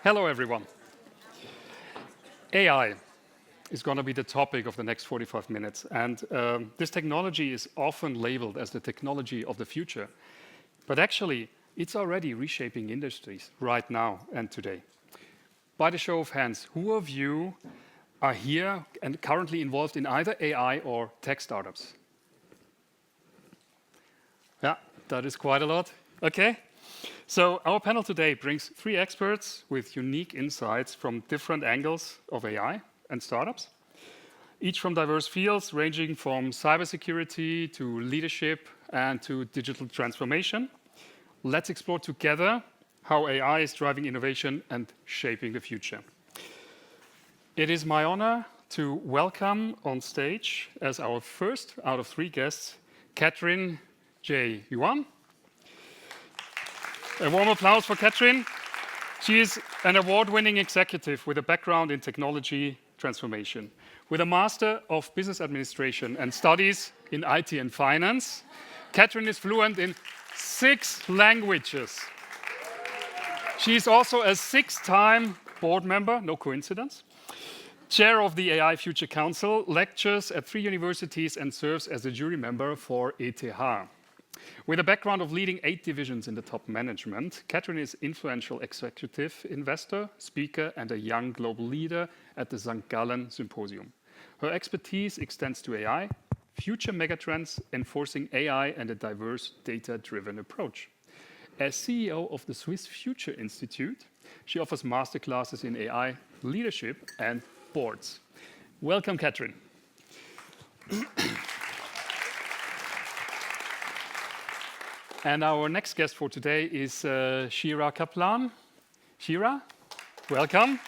Hello, everyone. AI is going to be the topic of the next 45 minutes. And this technology is often labeled as the technology of the future. But actually, it's already reshaping industries right now and today. By the show of hands, who of you are here and currently involved in either AI or tech startups? Yeah, that is quite a lot. Okay. So our panel today brings three experts with unique insights from different angles of AI and startups, each from diverse fields ranging from cybersecurity to leadership and to digital transformation. Let's explore together how AI is driving innovation and shaping the future. It is my honor to welcome on stage as our first out of three guests, Katrin J. Yuan. A warm applause for Katrin. She is an award-winning executive with a background in technology transformation. With a Master of Business Administration and studies in IT and finance, Katrin is fluent in 6 languages. She is also a 6-time board member, no coincidence, chair of the AI Future Council, lectures at 3 universities and serves as a jury member for ETH. With a background of leading 8 divisions in the top management, Katrin is influential executive investor, speaker, and a young global leader at the St. Gallen Symposium. Her expertise extends to AI, future megatrends, enforcing AI, and a diverse data-driven approach. As CEO of the Swiss Future Institute, she offers masterclasses in AI, leadership, and boards. Welcome, Katrin. And our next guest for today is Shira Kaplan. Shira, welcome.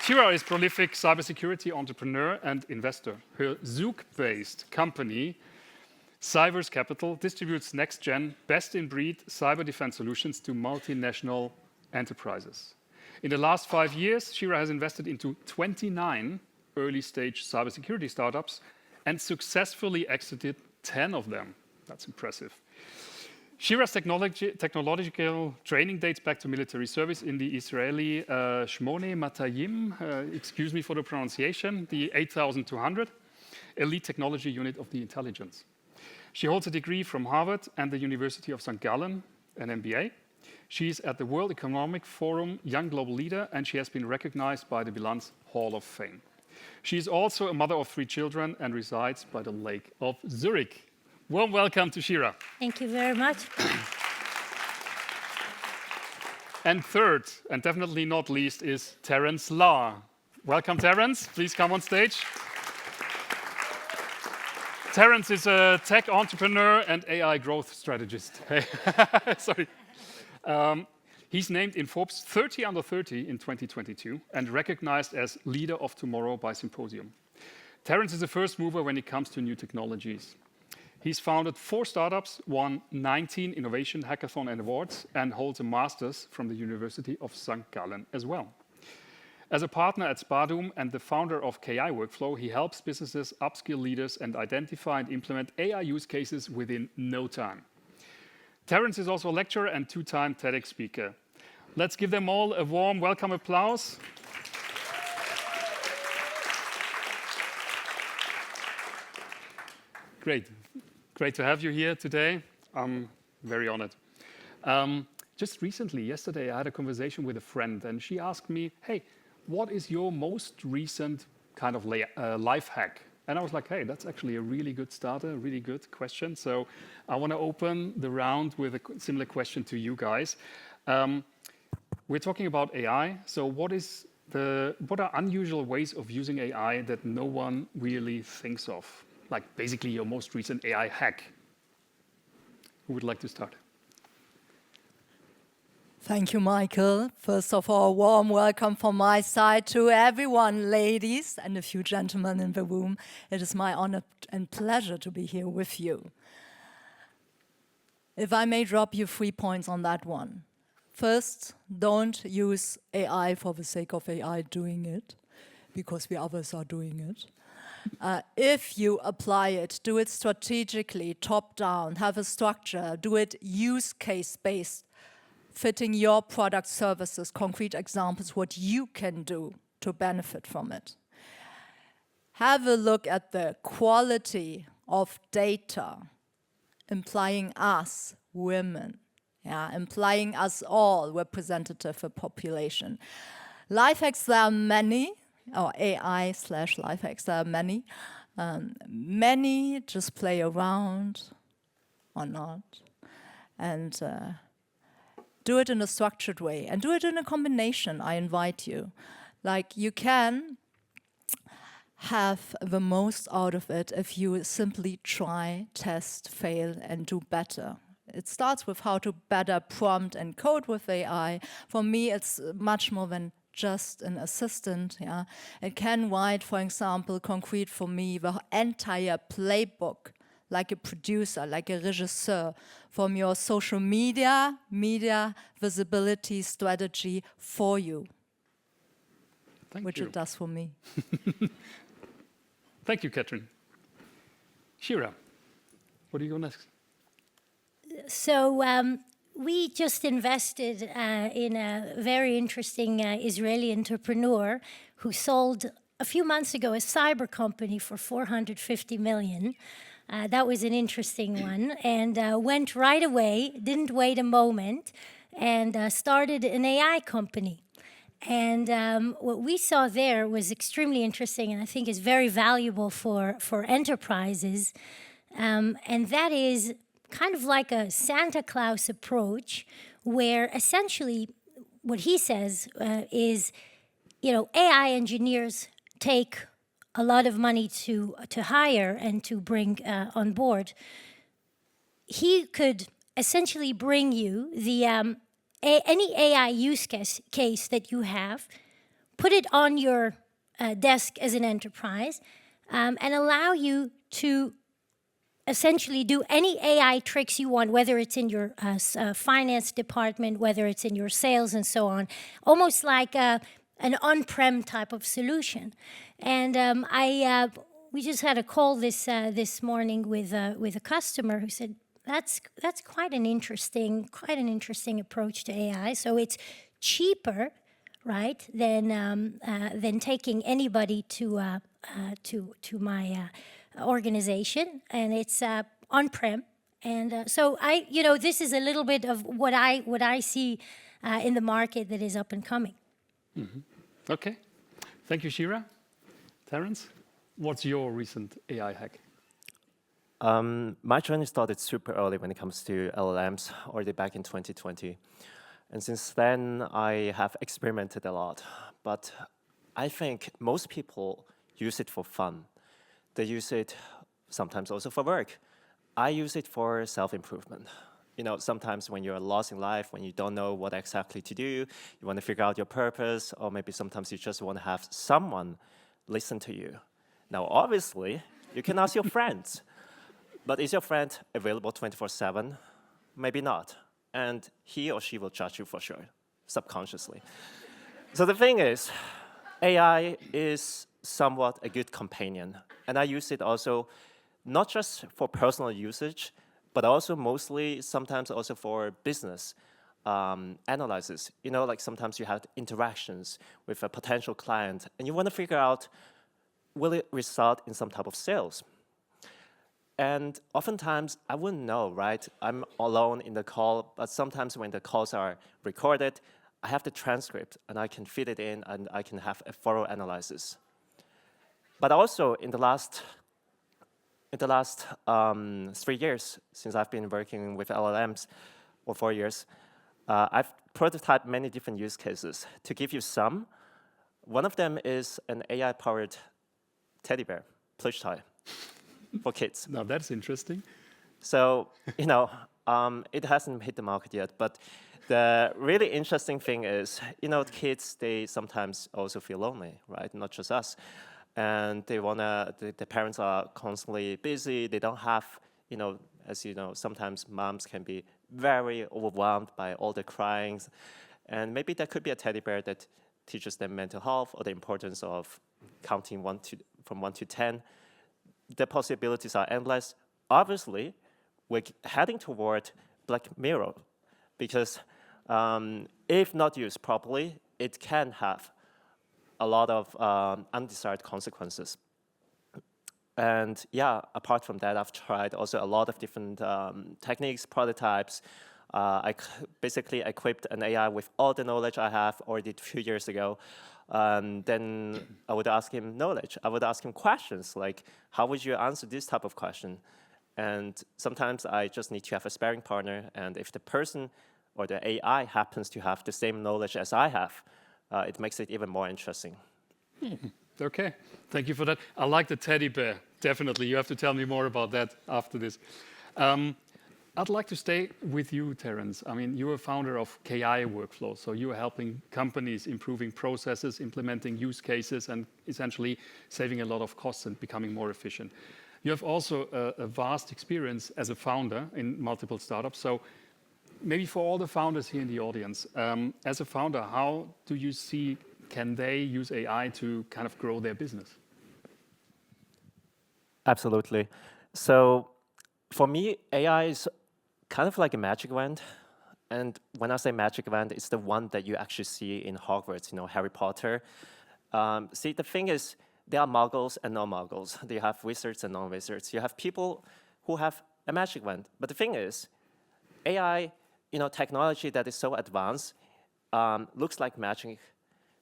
Shira is a prolific cybersecurity entrepreneur and investor. Her Zug-based company, Cyverse Capital, distributes next-gen, best-in-breed cyber defense solutions to multinational enterprises. In the last 5 years, Shira has invested into 29 early-stage cybersecurity startups and successfully exited 10 of them. That's impressive. Shira's technological training dates back to military service in the Israeli Shmone Matayim, excuse me for the pronunciation, the 8200, elite technology unit of the intelligence. She holds a degree from Harvard and the University of St. Gallen, an MBA. She's at the World Economic Forum Young Global Leader, and she has been recognized by the Bilanz Hall of Fame. She is also a mother of 3 children and resides by the Lake of Zurich. Warm welcome to Shira. Thank you very much. And third, and definitely not least, is Terence Law. Welcome, Terence. Please come on stage. Terence is a tech entrepreneur and AI growth strategist. Sorry. He's named in Forbes 30 under 30 in 2022 and recognized as Leader of Tomorrow by Symposium. Terence is a first mover when it comes to new technologies. He's founded 4 startups, won 19 innovation hackathon and awards, and holds a master's from the University of St. Gallen as well. As a partner at Spadum and the founder of KI Workflow, he helps businesses upskill leaders and identify and implement AI use cases within no time. Terence is also a lecturer and 2-time TEDx speaker. Let's give them all a warm welcome applause. Great. Great to have you here today. I'm very honored. Just recently, yesterday, I had a conversation with a friend, and she asked me, hey, what is your most recent kind of life hack? And I was like, hey, that's actually a really good starter, a really good question. So I want to open the round with a similar question to you guys. We're talking about AI. So what are unusual ways of using AI that no one really thinks of? Like basically your most recent AI hack. Who would like to start? Thank you, Michael. First of all, warm welcome from my side to everyone, ladies and a few gentlemen in the room. It is my honor and pleasure to be here with you. If I may drop you 3 points on that one. First, don't use AI for the sake of AI doing it, because the others are doing it. If you apply it, do it strategically, top down, have a structure, do it use case based. fitting your product services, concrete examples, what you can do to benefit from it. Have a look at the quality of data, implying us, women, implying us all, representative of population. Life hacks, there are many, or AI/life hacks, there are many. Many just play around or not. And do it in a structured way. And do it in a combination, I invite you. Like, you can have the most out of it if you simply try, test, fail, and do better. It starts with how to better prompt and code with AI. For me, it's much more than just an assistant. It can write, for example, concrete for me, the entire playbook, like a producer, like a regisseur, from your social media visibility strategy for you. Which it does for me. Thank you, Katrin. Shira, what do you go next? So we just invested in a very interesting Israeli entrepreneur who sold a few months ago a cyber company for 450 million. That was an interesting one, and went right away, didn't wait a moment, and started an AI company. And what we saw there was extremely interesting, and I think is very valuable for enterprises. And that is kind of like a Santa Claus approach, where essentially what he says is, AI engineers take a lot of money to hire and to bring on board. He could essentially bring you the any AI use case that you have, put it on your desk as an enterprise, and allow you to essentially do any AI tricks you want, whether it's in your finance department, whether it's in your sales and so on, almost like an on-prem type of solution. And we just had a call this morning with a customer who said, that's quite an interesting approach to AI. So it's cheaper, right, than taking anybody to my organization, and it's on-prem. And so this is a little bit of what I see in the market that is up and coming. Mm-hmm. Okay, thank you, Shira. Terence, what's your recent AI hack? My journey started super early when it comes to LLMs, already back in 2020. And since then, I have experimented a lot. But I think most people use it for fun. They use it sometimes also for work. I use it for self-improvement. Sometimes when you're lost in life, when you don't know what exactly to do, you want to figure out your purpose, or maybe sometimes you just want to have someone listen to you. Now, obviously, you can ask your friends. But is your friend available 24/7? Maybe not. And he or she will judge you for sure, subconsciously. So the thing is, AI is somewhat a good companion. And I use it also not just for personal usage, but also mostly sometimes also for business analysis. Like sometimes you have interactions with a potential client, and you want to figure out, will it result in some type of sales? And oftentimes, I wouldn't know, right? I'm alone in the call, but sometimes when the calls are recorded, I have the transcript, and I can feed it in, and I can have a thorough analysis. But also, in the last 3 years, since I've been working with LLMs, or 4 years, I've prototyped many different use cases. To give you some, one of them is an AI-powered teddy bear, plush toy, for kids. Now that's interesting. So, it hasn't hit the market yet, but the really interesting thing is, kids, they sometimes also feel lonely, right? Not just us. And they the parents are constantly busy. They don't have, as you know, sometimes moms can be very overwhelmed by all the crying. And maybe there could be a teddy bear that teaches them mental health or the importance of counting from 1 to 10. The possibilities are endless. Obviously, we're heading toward Black Mirror, because If not used properly, it can have a lot of undesired consequences. And yeah, apart from that, I've tried also a lot of different techniques, prototypes. Basically equipped an AI with all the knowledge I have already 2 years ago. Then I would ask him knowledge. I would ask him questions like, how would you answer this type of question? And sometimes I just need to have a sparring partner. And if the person or the AI happens to have the same knowledge as I have, it makes it even more interesting. Okay, thank you for that. I like the teddy bear, definitely. You have to tell me more about that after this. I'd like to stay with you, Terence. I mean, you're a founder of KI Workflow, so you are helping companies improving processes, implementing use cases, and essentially saving a lot of costs and becoming more efficient. You have also a vast experience as a founder in multiple startups. So maybe for all the founders here in the audience, as a founder, how do you see, can they use AI to kind of grow their business? Absolutely. So for me, AI is kind of like a magic wand. And when I say magic wand, it's the one that you actually see in Hogwarts, you know, Harry Potter. See, the thing is, there are muggles and non-muggles. You have wizards and non-wizards. You have people who have a magic wand. But the thing is, AI, you know, technology that is so advanced looks like magic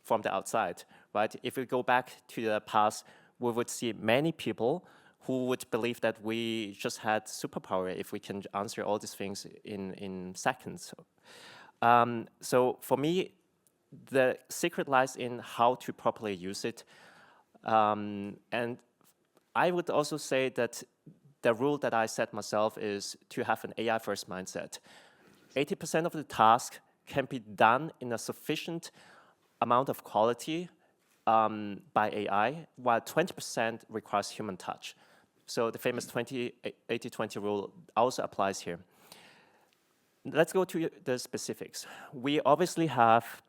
from the outside, right? If we go back to the past, we would see many people who would believe that we just had superpower if we can answer all these things in seconds. So for me, the secret lies in how to properly use it. And I would also say that the rule that I set myself is to have an AI-first mindset. 80% of the task can be done in a sufficient amount of quality by AI, while 20% requires human touch. So the famous 80-20 rule also applies here. Let's go to the specifics. We obviously have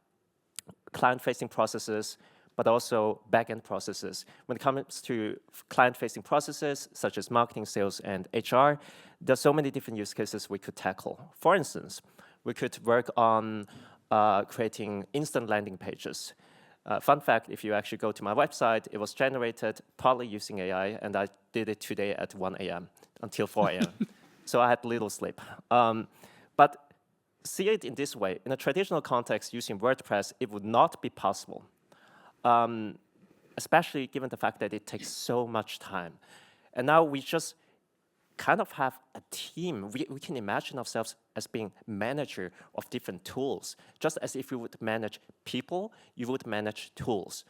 client-facing processes, but also back-end processes. When it comes to client-facing processes, such as marketing, sales, and HR, there are so many different use cases we could tackle. For instance, we could work on creating instant landing pages. Fun fact, if you actually go to my website, it was generated partly using AI, and I did it today at 1 a.m. until 4 a.m. So I had little sleep. But see it in this way. In a traditional context, using WordPress, it would not be possible, especially given the fact that it takes so much time. And now we just kind of have a team. We can imagine ourselves as being manager of different tools. Just as if you would manage people, you would manage tools.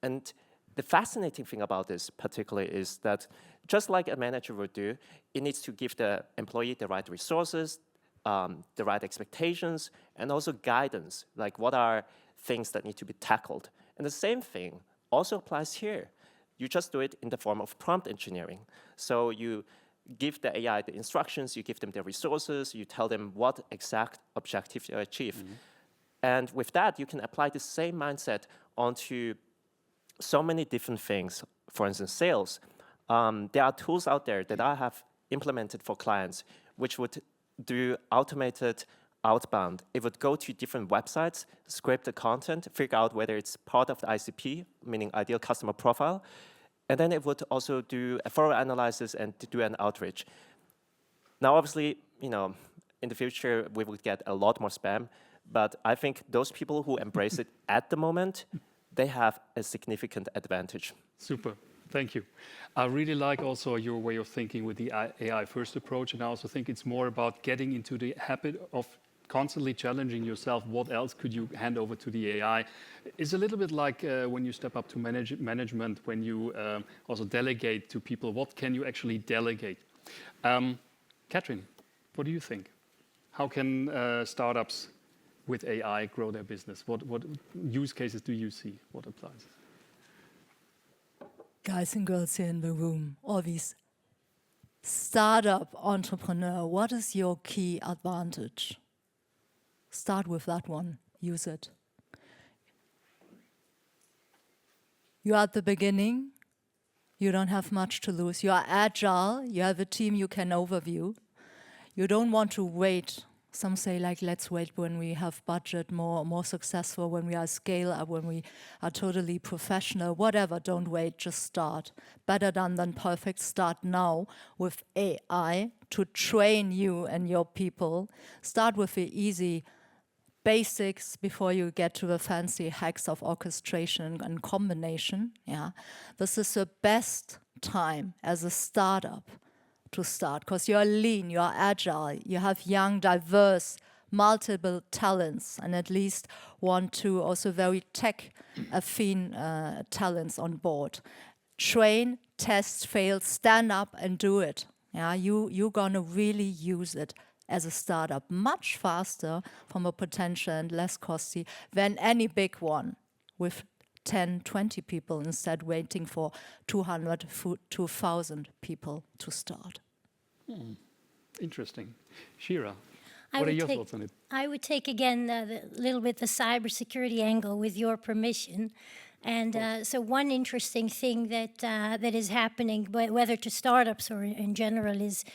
And the fascinating thing about this particularly is that just like a manager would do, it needs to give the employee the right resources, the right expectations, and also guidance, like what are things that need to be tackled. And the same thing also applies here. You just do it in the form of prompt engineering. So you give the AI the instructions, you give them the resources, you tell them what exact objective to achieve. Mm-hmm. And with that, you can apply the same mindset onto so many different things. For instance, sales. There are tools out there that I have implemented for clients, which would do automated outbound. It would go to different websites, scrape the content, figure out whether it's part of the ICP, meaning ideal customer profile, and then it would also do a thorough analysis and do an outreach. Now, obviously, you know, in the future, we would get a lot more spam, but I think those people who embrace it at the moment, they have a significant advantage. Super, thank you. I really like also your way of thinking with the AI-first approach, and I also think it's more about getting into the habit of constantly challenging yourself. What else could you hand over to the AI? It's a little bit like when you step up to management, when you also delegate to people. What can you actually delegate? Katrin, what do you think? How can startups with AI grow their business? What use cases do you see? What applies? Guys and girls here in the room, all these startup entrepreneur, what is your key advantage? Start with that one, use it. You are at the beginning, you don't have much to lose. You are agile, you have a team you can overview. You don't want to wait Some say like, let's wait when we have budget, more successful, when we are scale up, when we are totally professional, whatever, don't wait, just start. Better done than perfect, start now with AI to train you and your people. Start with the easy basics before you get to the fancy hacks of orchestration and combination. Yeah, this is the best time as a startup to start, because you're lean, you're agile, you have young, diverse, multiple talents, and at least 1, 2 also very tech-affine talents on board. Train, test, fail, stand up and do it. Yeah, you're gonna really use it as a startup much faster from a potential and less costly than any big one with 10, 20 people instead waiting for 200 to 1,000 people to start. Interesting. Shira, I what are would your take- thoughts on it? I would take again the little bit the cybersecurity angle with your permission. And so one interesting thing that is happening, whether to startups or in general, is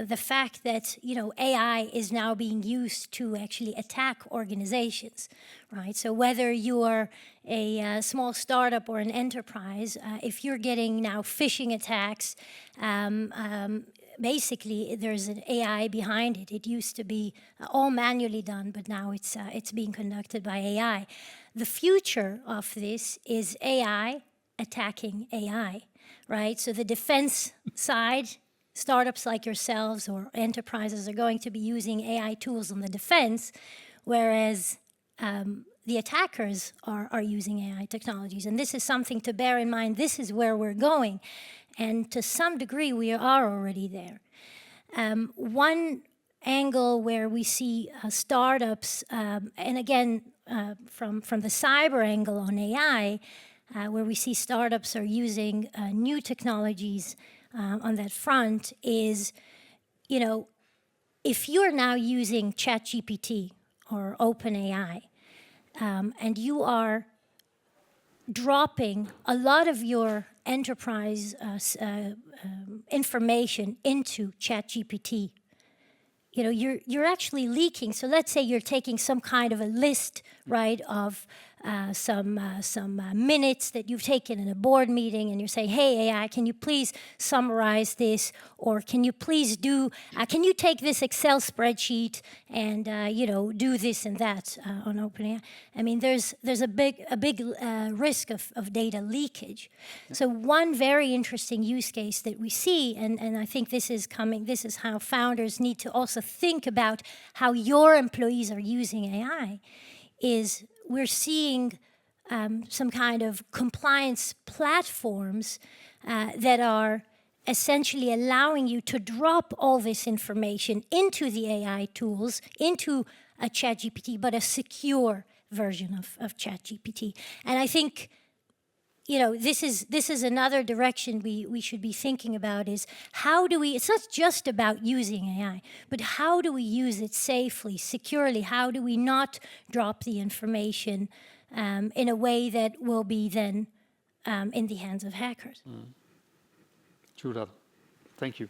the fact that AI is now being used to actually attack organizations, right? So whether you are a small startup or an enterprise, if you're getting now phishing attacks, basically there's an AI behind it. It used to be all manually done, but now it's being conducted by AI. The future of this is AI attacking AI, right? So the defense side, startups like yourselves or enterprises are going to be using AI tools on the defense, whereas the attackers are using AI technologies. And this is something to bear in mind. This is where we're going. And to some degree, we are already there. One angle where we see startups, and again, from the cyber angle on AI, where we see startups are using new technologies on that front is, if you're now using ChatGPT or OpenAI, and you are dropping a lot of your enterprise information into ChatGPT, you're actually leaking. So let's say you're taking some kind of a list, right, of some minutes that you've taken in a board meeting, and you're saying, hey, AI, can you please summarize this? Or can you please can you take this Excel spreadsheet and, do this and that on OpenAI? I mean, there's a big risk of data leakage. Yeah. So one very interesting use case that we see, and I think this is how founders need to also think about how your employees are using AI, is we're seeing some kind of compliance platforms that are essentially allowing you to drop all this information into the AI tools, into a ChatGPT, but a secure version of ChatGPT. And I think, this is another direction we should be thinking about, is how do we, it's not just about using AI, but how do we use it safely, securely? How do we not drop the information in a way that will be then in the hands of hackers? True that. Thank you.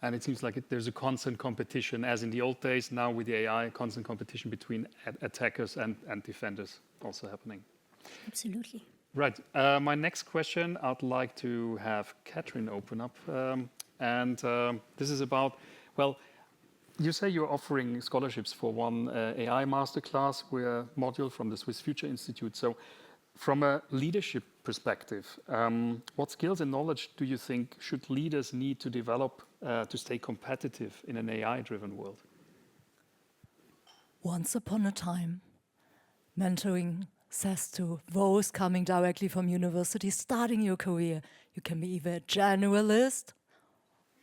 And it seems like there's a constant competition, as in the old days, now with the AI, constant competition between attackers and defenders also happening. Absolutely. Right. My next question, I'd like to have Katrin open up. This is about, well, you say you're offering scholarships for one AI masterclass with a module from the Swiss Future Institute. So from a leadership perspective, what skills and knowledge do you think should leaders need to develop to stay competitive in an AI-driven world? Once upon a time, mentoring says to those coming directly from university, starting your career, you can be either a generalist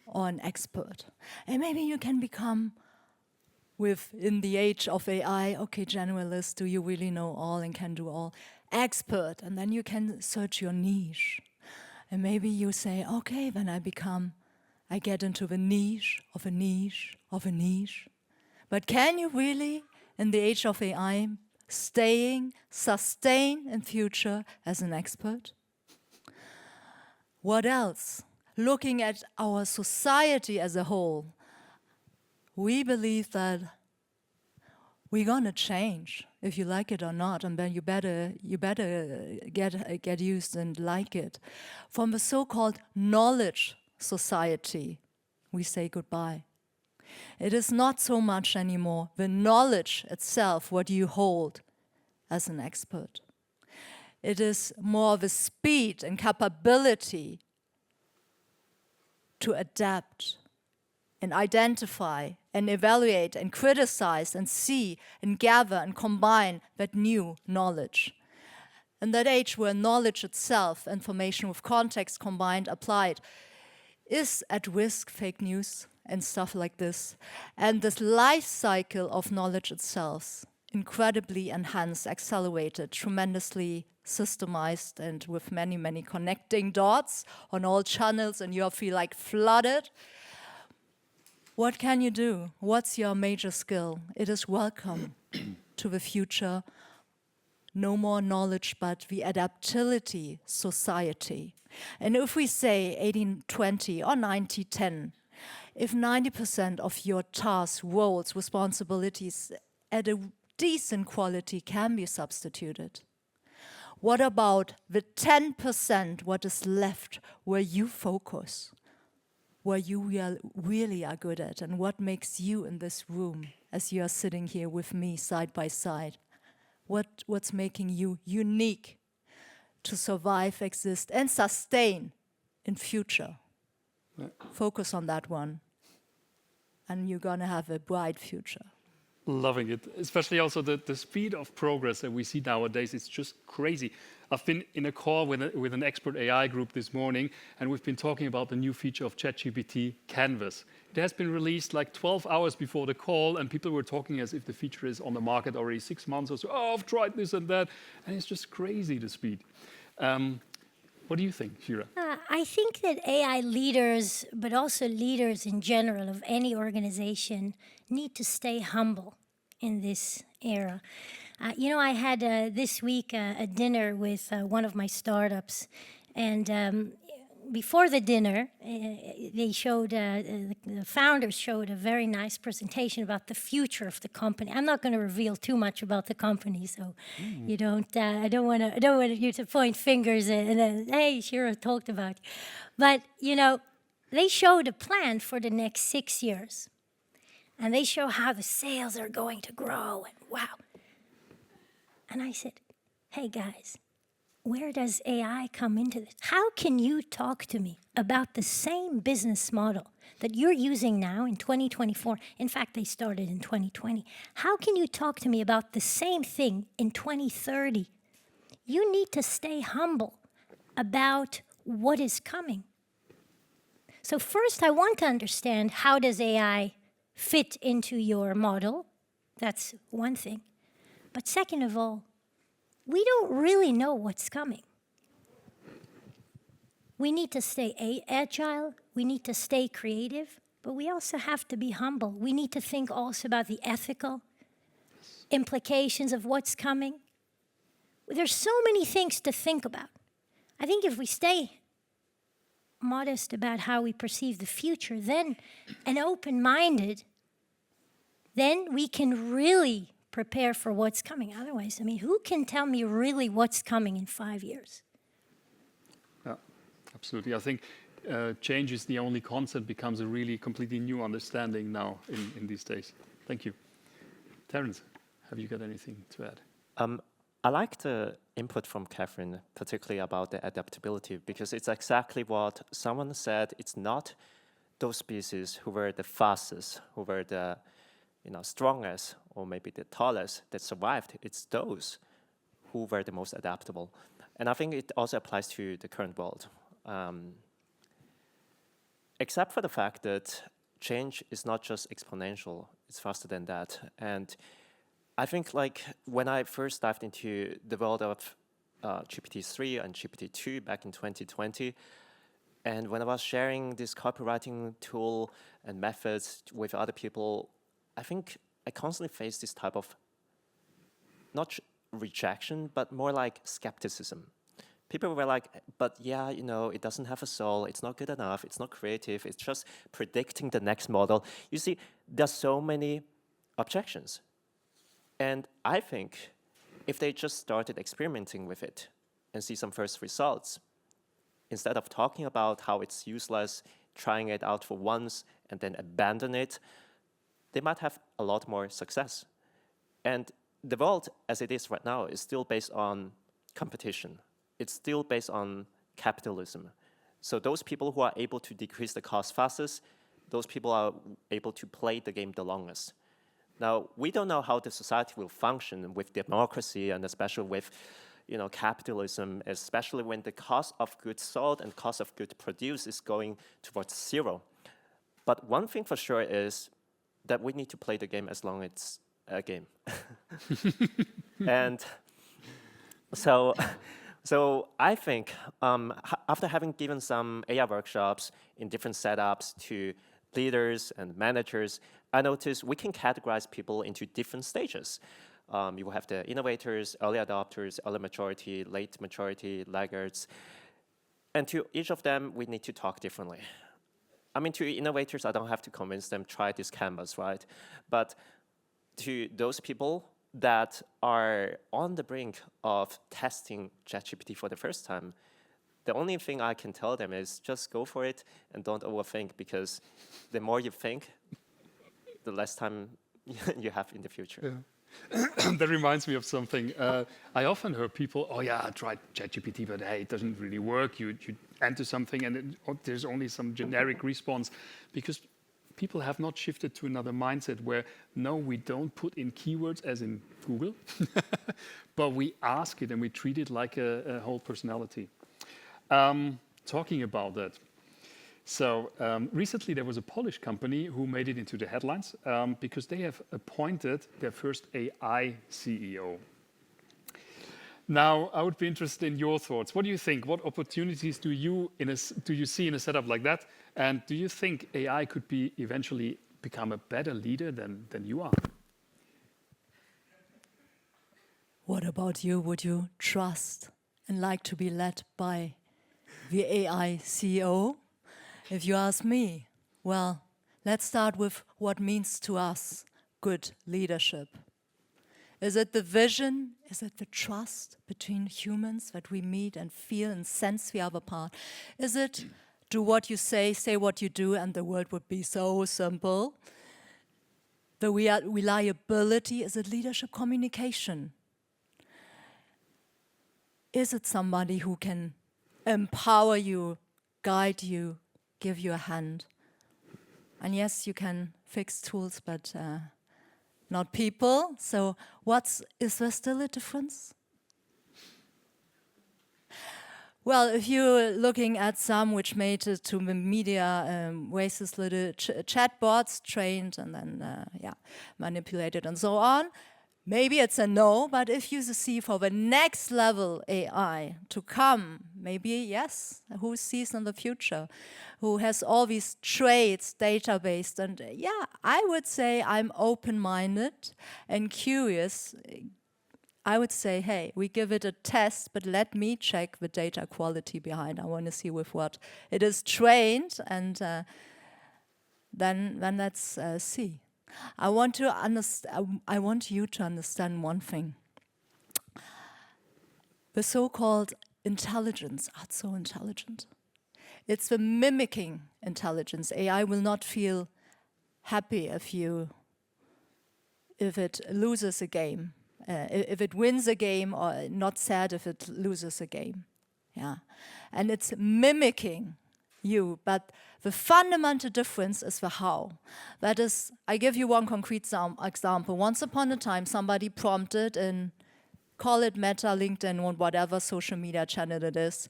or an expert. And maybe you can become, in the age of AI, okay, generalist, do you really know all and can do all? Expert, and then you can search your niche. And maybe you say, okay, then I get into the niche of a niche of a niche. But can you really, in the age of AI, sustain in future as an expert? What else? Looking at our society as a whole, we believe that we're gonna change if you like it or not, and then you better get used and like it. From the so-called knowledge society, we say goodbye. It is not so much anymore the knowledge itself, what you hold as an expert. It is more the speed and capability to adapt and identify and evaluate and criticize and see and gather and combine that new knowledge. In that age where knowledge itself, information with context combined, applied, is at risk, fake news and stuff like this. And this life cycle of knowledge itself, incredibly enhanced, accelerated, tremendously systemized, and with many, many connecting dots on all channels, and you feel like flooded. What can you do? What's your major skill? It is welcome to the future. No more knowledge, but the adaptability society. And if we say 18-20 or 90-10, if 90% of your tasks, roles, responsibilities at a decent quality can be substituted, what about the 10% what is left where you focus, where you really are good at, and what makes you in this room as you are sitting here with me side by side? What's making you unique to survive, exist, and sustain in future? Yeah. Focus on that one, and you're gonna have a bright future. Loving it, especially also the speed of progress that we see nowadays. It's just crazy. I've been in a call with an expert AI group this morning, and we've been talking about the new feature of ChatGPT, Canvas. It has been released like 12 hours before the call, and people were talking as if the feature is on the market already 6 months or so. Oh, I've tried this and that, and it's just crazy, the speed. What do you think, Shira? I think that AI leaders, but also leaders in general of any organization, need to stay humble in this era. I had this week a dinner with one of my startups, and before the dinner, they showed the founders showed a very nice presentation about the future of the company. I'm not going to reveal too much about the company, so you don't. I don't want you to point fingers and then, hey, Shira talked about you. But they showed a plan for the next 6 years, and they show how the sales are going to grow, and wow. And I said, hey guys, where does AI come into this? How can you talk to me about the same business model that you're using now in 2024? In fact, they started in 2020. How can you talk to me about the same thing in 2030? You need to stay humble about what is coming. So first, I want to understand, how does AI fit into your model? That's one thing. But second of all, we don't really know what's coming. We need to stay agile, we need to stay creative, but we also have to be humble. We need to think also about the ethical implications of what's coming. There's so many things to think about. I think if we stay modest about how we perceive the future, then, and open-minded, then we can really prepare for what's coming. Otherwise, who can tell me really what's coming in 5 years? Yeah, absolutely. I think change is the only concept, becomes a really completely new understanding now in these days. Thank you. Terence, have you got anything to add? I like the input from Katrin, particularly about the adaptability, because it's exactly what someone said. It's not those species who were the fastest, who were the strongest, or maybe the tallest that survived. It's those who were the most adaptable. And I think it also applies to the current world. Except for the fact that change is not just exponential, it's faster than that. And I think when I first dived into the world of GPT-3 and GPT-2 back in 2020, and when I was sharing this copywriting tool and methods with other people, I think I constantly face this type of, not rejection, but more like skepticism. People were like, but yeah, it doesn't have a soul, it's not good enough, it's not creative, it's just predicting the next model. You see, there's so many objections. And I think if they just started experimenting with it and see some first results, instead of talking about how it's useless, trying it out for once and then abandon it, they might have a lot more success. And the world as it is right now is still based on competition. It's still based on capitalism. So those people who are able to decrease the cost fastest, those people are able to play the game the longest. Now, we don't know how the society will function with democracy and especially with capitalism, especially when the cost of goods sold and cost of goods produced is going towards zero. But one thing for sure is that we need to play the game as long as it's a game. And so I think after having given some AI workshops in different setups to leaders and managers, I noticed we can categorize people into different stages. You will have the innovators, early adopters, early maturity, late maturity, laggards. And to each of them, we need to talk differently. I mean, to innovators, I don't have to convince them, try this canvas, right? But to those people that are on the brink of testing ChatGPT for the first time, the only thing I can tell them is just go for it and don't overthink, because the more you think, the less time you have in the future. Yeah. That reminds me of something. I often hear people, oh yeah, I tried ChatGPT, but hey, it doesn't really work. You enter something and there's only some generic response, because people have not shifted to another mindset where, no, we don't put in keywords as in Google, but we ask it and we treat it like a whole personality. Talking about that. So recently there was a Polish company who made it into the headlines because they have appointed their first AI CEO. Now, I would be interested in your thoughts. What do you think? What opportunities do you see in a setup like that? And do you think AI could eventually become a better leader than you are? What about you? Would you trust and like to be led by the AI CEO? If you ask me, well, let's start with what means to us good leadership. Is it the vision? Is it the trust between humans that we meet and feel and sense the other part? Is it do what you say what you do, and the world would be so simple? The reliability, is it leadership communication? Is it somebody who can empower you, guide you, give you a hand? And yes, you can fix tools, but not people. So is there still a difference? Well, if you're looking at some which made it to the media, racist little chatbots trained and then manipulated and so on, maybe it's a no. But if you see for the next level AI to come, maybe yes. Who sees in the future? Who has all these traits, database? And I would say I'm open-minded and curious. I would say, hey, we give it a test, but let me check the data quality behind. I want to see with what it is trained, and then let's see. I want you to understand one thing. The so-called intelligence, it's so intelligent. It's the mimicking intelligence. AI will not feel happy if it loses a game. If it wins a game, or not sad if it loses a game. Yeah, and it's mimicking you, but the fundamental difference is the how. That is, I give you one concrete example. Once upon a time, somebody prompted in, call it Meta, LinkedIn, or whatever social media channel it is,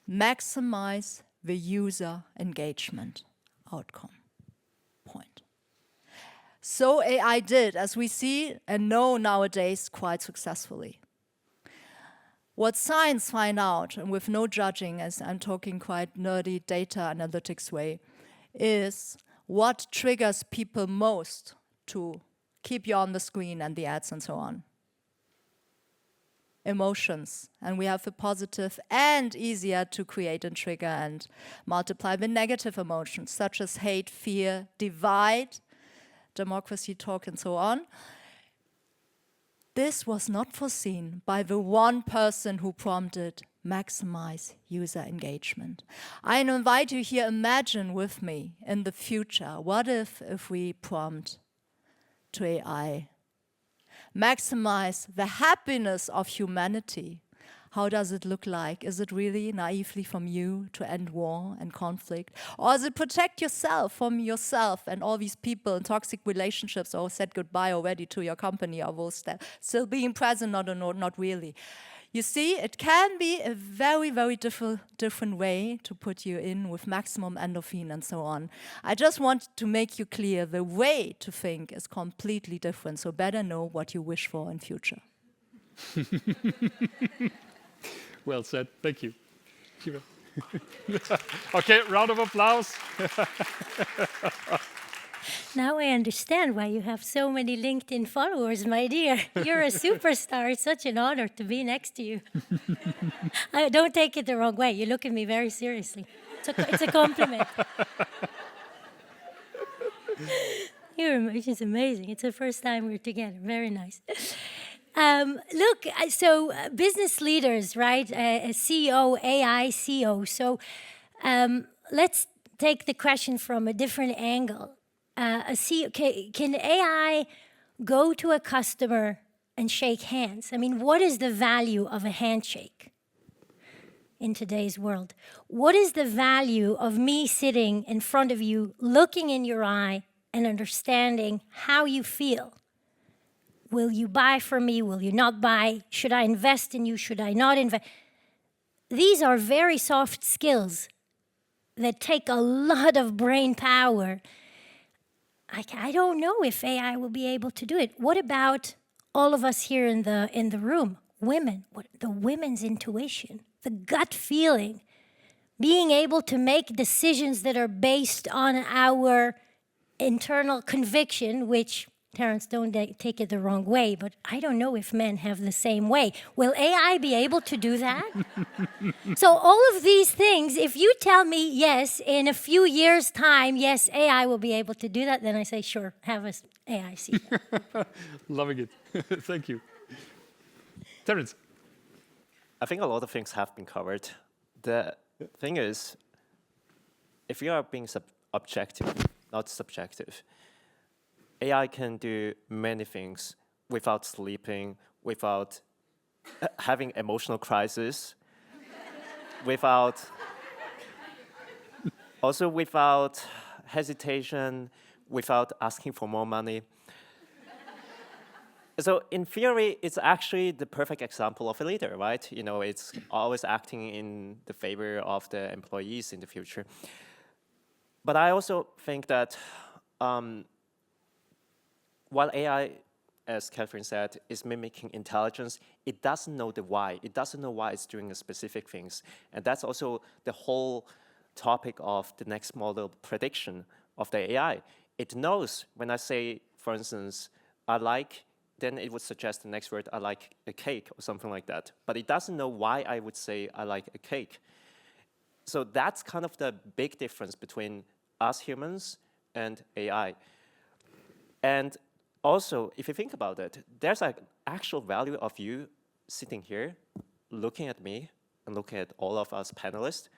maximize the user engagement outcome. Point. So AI did, as we see and know nowadays, quite successfully. What science find out, and with no judging, as I'm talking quite nerdy data analytics way, is what triggers people most to keep you on the screen and the ads and so on. Emotions. And we have the positive and easier to create and trigger and multiply the negative emotions, such as hate, fear, divide, democracy talk, and so on. this was not foreseen by the one person who prompted maximize user engagement. I invite you here, imagine with me in the future, what if we prompt to AI, maximize the happiness of humanity? How does it look like? Is it really naively from you to end war and conflict? Or is it protect yourself from yourself and all these people in toxic relationships, or said goodbye already to your company, or will still being present, not really? You see, it can be a very, very different way to put you in with maximum endorphin and so on. I just want to make you clear, the way to think is completely different, so better know what you wish for in future. Well said. Thank you. Shira. Okay, round of applause. Now I understand why you have so many LinkedIn followers, my dear. You're a superstar. It's such an honor to be next to you. Don't take it the wrong way. You look at me very seriously. It's a compliment. Which is amazing. It's the first time we're together. Very nice. Look, so business leaders, right? A CEO, AI CEO. So let's take the question from a different angle. Can AI go to a customer and shake hands? I mean, what is the value of a handshake in today's world? What is the value of me sitting in front of you, looking in your eye and understanding how you feel? Will you buy from me? Will you not buy? Should I invest in you? Should I not invest? These are very soft skills that take a lot of brain power. I don't know if AI will be able to do it. What about all of us here in the room? Women, the women's intuition, the gut feeling, being able to make decisions that are based on our internal conviction, which, Terence, don't take it the wrong way, but I don't know if men have the same way. Will AI be able to do that? So all of these things, if you tell me, yes, in a few years' time, yes, AI will be able to do that, then I say, sure, have an AI see that. Loving it. Thank you. Terence. I think a lot of things have been covered. The thing is, if you are being objective, not subjective, AI can do many things without sleeping, without having emotional crisis, also without hesitation, without asking for more money. So in theory, it's actually the perfect example of a leader, right? You know, it's always acting in the favor of the employees in the future. But I also think that while AI, as Katrin said, is mimicking intelligence, it doesn't know the why. It doesn't know why it's doing specific things. And that's also the whole topic of the next model prediction of the AI. It knows when I say, for instance, I like, then it would suggest the next word, I like a cake or something like that. But it doesn't know why I would say I like a cake. So that's kind of the big difference between us humans and AI. And also, if you think about it, there's an actual value of you sitting here, looking at me, and looking at all of us panelists,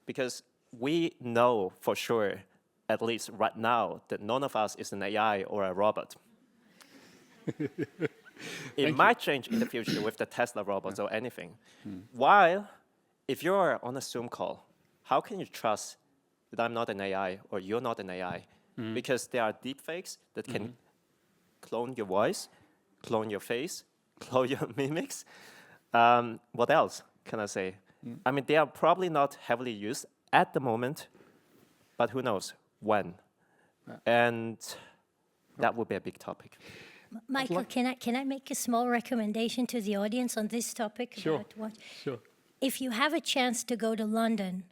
because we know for sure, at least right now, that none of us is an AI or a robot. It might change in the future with the Tesla robots or anything. While, if you're on a Zoom call, how can you trust that I'm not an AI or you're not an AI? Because there are deepfakes that can clone your voice, clone your face, clone your mimics. What else can I say? I mean, they are probably not heavily used at the moment, but who knows when? And that would be a big topic. Michael, can I make a small recommendation to the audience on this topic? Sure. About what? Sure. If you have a chance to go to London,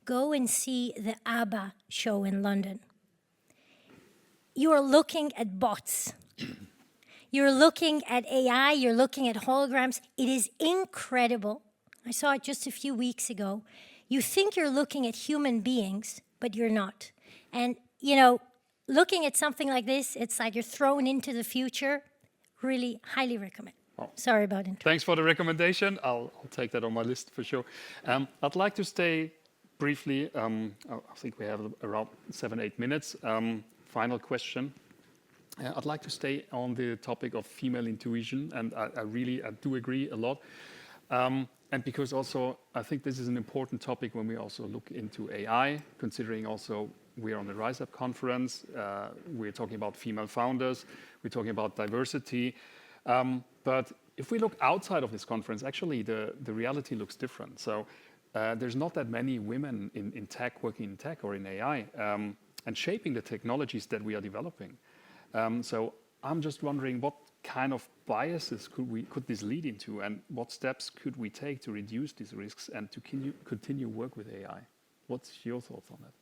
go and see the ABBA show in London. You are looking at bots. You're looking at AI, you're looking at holograms. It is incredible. I saw it just a few weeks ago. You think you're looking at human beings, but you're not. And, you know, looking at something like this, it's like you're thrown into the future. Really highly recommend. Sorry about interrupting. Thanks for the recommendation. I'll take that on my list for sure. I'd like to stay briefly. I think we have around 7-8 minutes. Final question. I'd like to stay on the topic of female intuition, and I do agree a lot. And because also, I think this is an important topic when we also look into AI, considering also we're on the RiseUp conference, we're talking about female founders, we're talking about diversity. But if we look outside of this conference, actually the reality looks different. So there's not that many women in tech, working in tech or in AI, and shaping the technologies that we are developing. So I'm just wondering what kind of biases could this lead into, and what steps could we take to reduce these risks and to continue work with AI? What's your thoughts on that?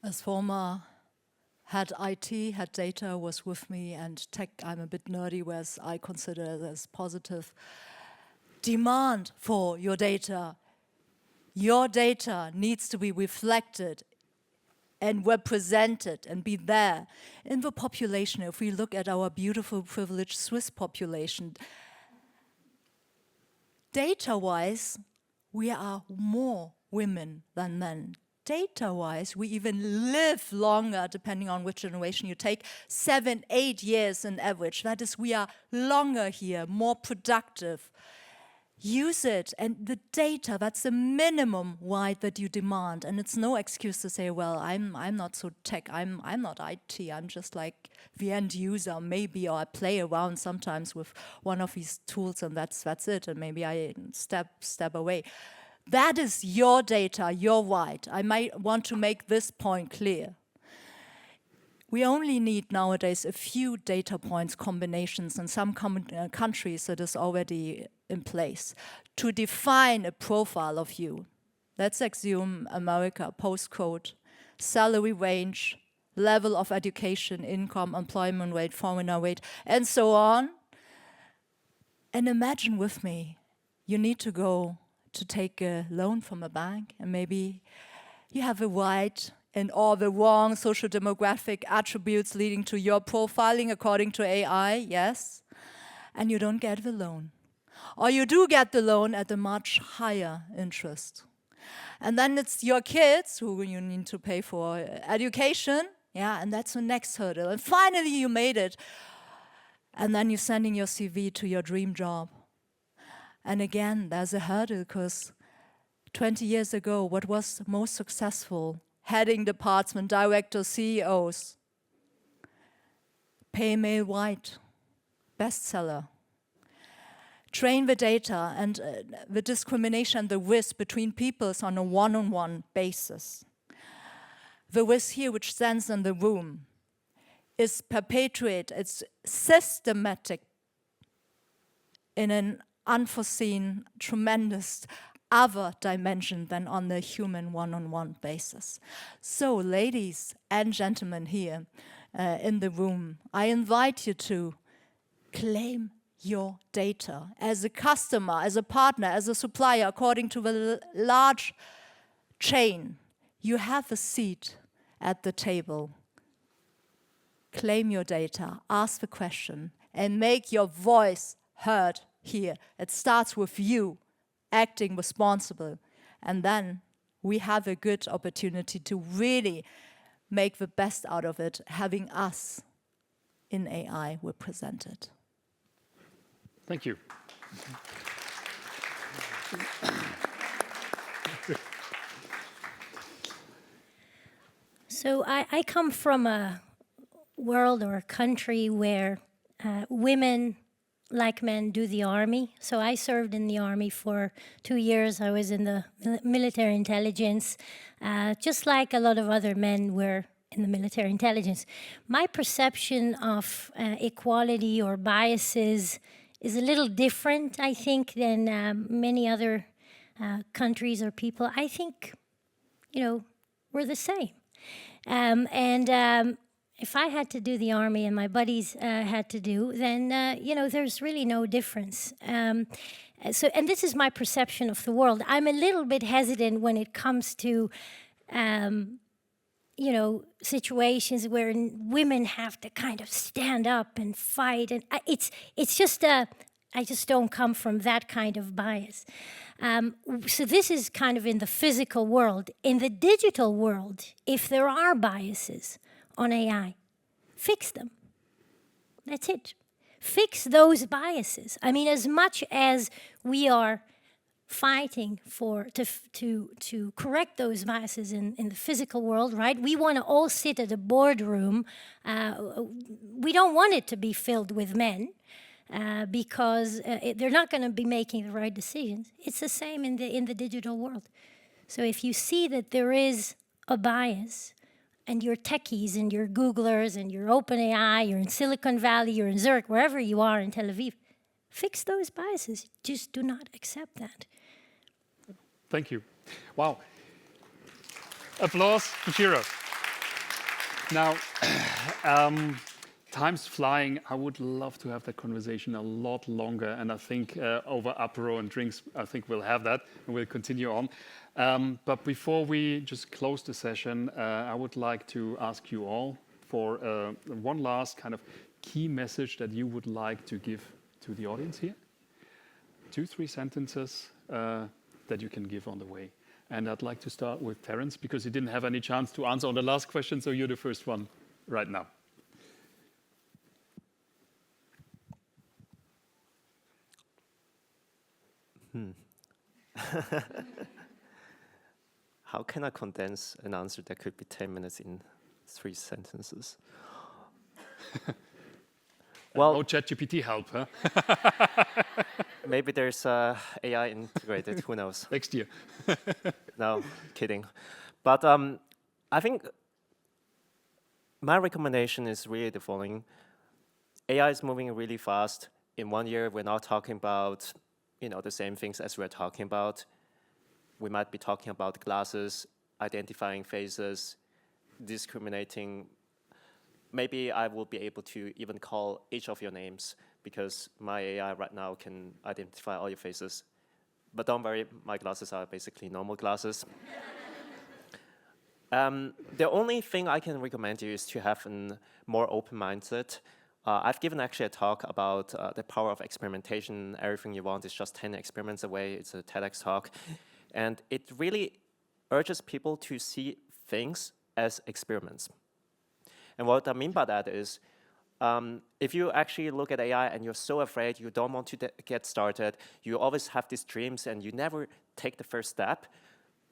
As former head IT, head data was with me, and tech I'm a bit nerdy, whereas I consider it as positive. Demand for your data. Your data needs to be reflected and represented and be there in the population. If we look at our beautiful, privileged Swiss population, data-wise, we are more women than men. Data-wise, we even live longer, depending on which generation you take, 7-8 years on average. That is, we are longer here, more productive. Use it, and the data, that's the minimum right that you demand. And it's no excuse to say, well, I'm not so tech, I'm not IT, I'm just like the end user, maybe, or I play around sometimes with one of these tools and that's it, and maybe I step away. That is your data, your right. I might want to make this point clear. We only need nowadays a few data points combinations. In some countries it is already in place to define a profile of you. Let's assume America, postcode, salary range, level of education, income, employment rate, foreigner rate, and so on. And imagine with me, you need to go to take a loan from a bank, and maybe you have a right and all the wrong social demographic attributes leading to your profiling according to AI, yes, and you don't get the loan. Or you do get the loan at a much higher interest. And then it's your kids who you need to pay for education, yeah, and that's the next hurdle. And finally you made it, and then you're sending your CV to your dream job. And again, there's a hurdle, because 20 years ago, what was most successful? Heading department, directors, CEOs. Pay male white, bestseller. Train the data and the discrimination, the risk between peoples on a one-on-one basis. The risk here which stands in the room is perpetuate, it's systematic in an unforeseen, tremendous other dimension than on the human one-on-one basis. So, ladies and gentlemen here in the room, I invite you to claim your data as a customer, as a partner, as a supplier, according to the large chain. You have a seat at the table. Claim your data, ask the question, and make your voice heard here. It starts with you acting responsible, and then we have a good opportunity to really make the best out of it, having us in AI represented. Thank you. So I come from a world or a country where women, like men, do the army. So I served in the army for 2 years. I was in the military intelligence, just like a lot of other men were in the military intelligence. My perception of equality or biases is a little different, I think, than many other countries or people. I think, we're the same. If I had to do the army and my buddies had to do, then, there's really no difference. And this is my perception of the world. I'm a little bit hesitant when it comes to, situations where women have to kind of stand up and fight, and it's just I just don't come from that kind of bias. So this is kind of in the physical world. In the digital world, if there are biases on AI, fix them. That's it. Fix those biases. I mean, as much as we are fighting to correct those biases in the physical world, right? We want to all sit at a boardroom. We don't want it to be filled with men because they're not going to be making the right decisions. It's the same in the digital world. So if you see that there is a bias, and your techies and your Googlers and your OpenAI, you're in Silicon Valley, you're in Zurich, wherever you are in Tel Aviv, fix those biases. Just do not accept that. Thank you. Wow. Applause to Shira. Now, time's flying. I would love to have that conversation a lot longer, and I think over apero and drinks, I think we'll have that, and we'll continue on. But before we just close the session, I would like to ask you all for one last kind of key message that you would like to give to the audience here. 2-3 sentences that you can give on the way. And I'd like to start with Terence, because he didn't have any chance to answer on the last question, so you're the first one right now. How can I condense an answer that could be 10 minutes in 3 sentences? Well, no ChatGPT help, huh? Maybe there's AI integrated, who knows? Next year. No, kidding. But I think my recommendation is really the following. AI is moving really fast. In 1 year, we're not talking about the same things as we're talking about. We might be talking about glasses, identifying faces, discriminating. Maybe I will be able to even call each of your names, because my AI right now can identify all your faces. But don't worry, my glasses are basically normal glasses. The only thing I can recommend you is to have a more open mindset. I've given actually a talk about the power of experimentation. Everything you want is just 10 experiments away. It's a TEDx talk. And it really urges people to see things as experiments. And what I mean by that is, if you actually look at AI and you're so afraid, you don't want to get started, you always have these dreams and you never take the first step,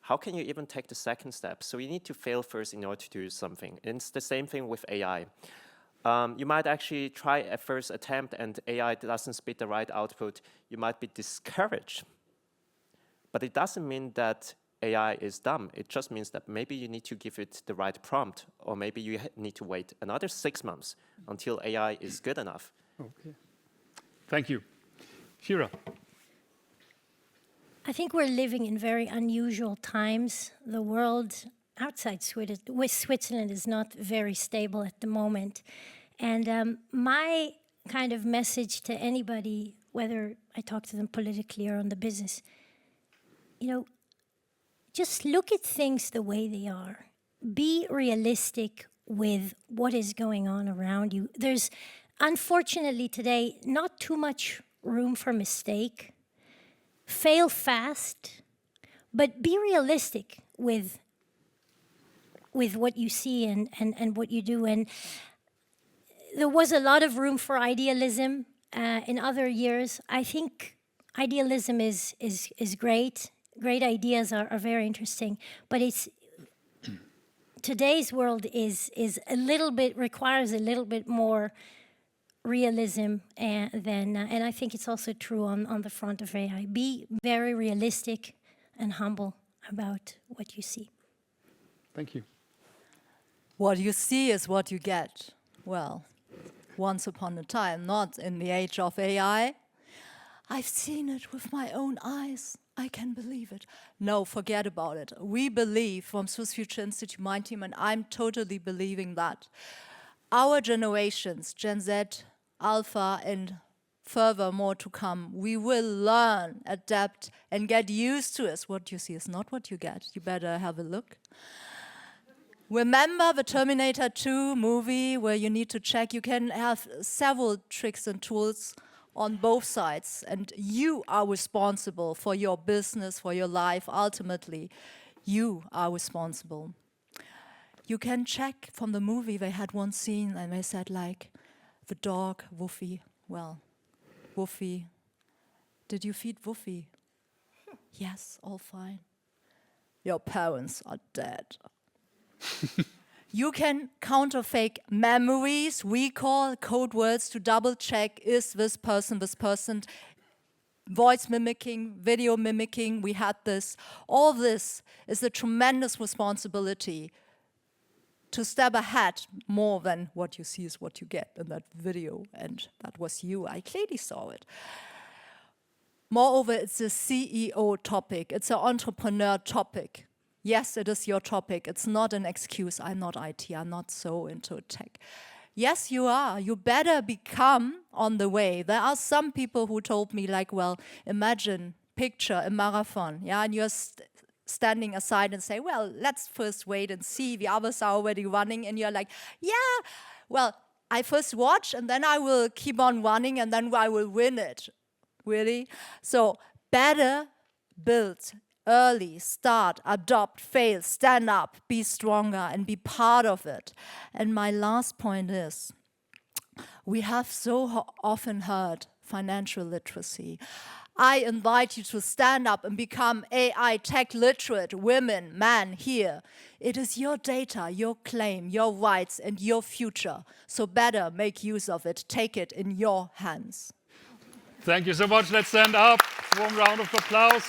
how can you even take the second step? So you need to fail first in order to do something. And it's the same thing with AI. You might actually try a first attempt and AI doesn't spit the right output. You might be discouraged. But it doesn't mean that AI is dumb. It just means that maybe you need to give it the right prompt, or maybe you need to wait another 6 months until AI is good enough. Okay. Thank you. Shira. I think we're living in very unusual times. The world outside Switzerland is not very stable at the moment. And my kind of message to anybody, whether I talk to them politically or on the business, just look at things the way they are. Be realistic with what is going on around you. There's, unfortunately today, not too much room for mistake. Fail fast, but be realistic with what you see and what you do. And there was a lot of room for idealism in other years. I think idealism is great. Great ideas are very interesting, but today's world is a little bit, requires a little bit more realism and I think it's also true on the front of AI. Be very realistic and humble about what you see. Thank you. What you see is what you get. Well, once upon a time, not in the age of AI. I've seen it with my own eyes. I can believe it. No, forget about it. We believe from Swiss Future Institute, my team, and I'm totally believing that our generations, Gen Z, Alpha, and furthermore to come, we will learn, adapt, and get used to it. What you see is not what you get. You better have a look. Remember the Terminator 2 movie where you need to check? You can have several tricks and tools on both sides, and you are responsible for your business, for your life. Ultimately, you are responsible. You can check from the movie. They had one scene and they said like, the dog, Woofy, well, Woofy, did you feed Woofy? Yes, all fine. Your parents are dead. You can counterfake memories, recall code words to double check, is this person, voice mimicking, video mimicking, we had this. All this is a tremendous responsibility to step ahead more than what you see is what you get in that video, and that was you, I clearly saw it. Moreover, it's a CEO topic, it's an entrepreneur topic. Yes, it is your topic. It's not an excuse. I'm not IT. I'm not so into tech. Yes, you are. You better become on the way. There are some people who told me, like, well, imagine, picture a marathon, yeah, and you're standing aside and say, well, let's first wait and see. The others are already running, and you're like, yeah, well, I first watch, and then I will keep on running, and then I will win it. Really? So better build early, start, adopt, fail, stand up, be stronger, and be part of it. And my last point is, we have so often heard financial literacy. I invite you to stand up and become AI tech literate, women, men here. It is your data, your claim, your rights, and your future. So better make use of it. Take it in your hands. Thank you so much. Let's stand up. Warm round of applause.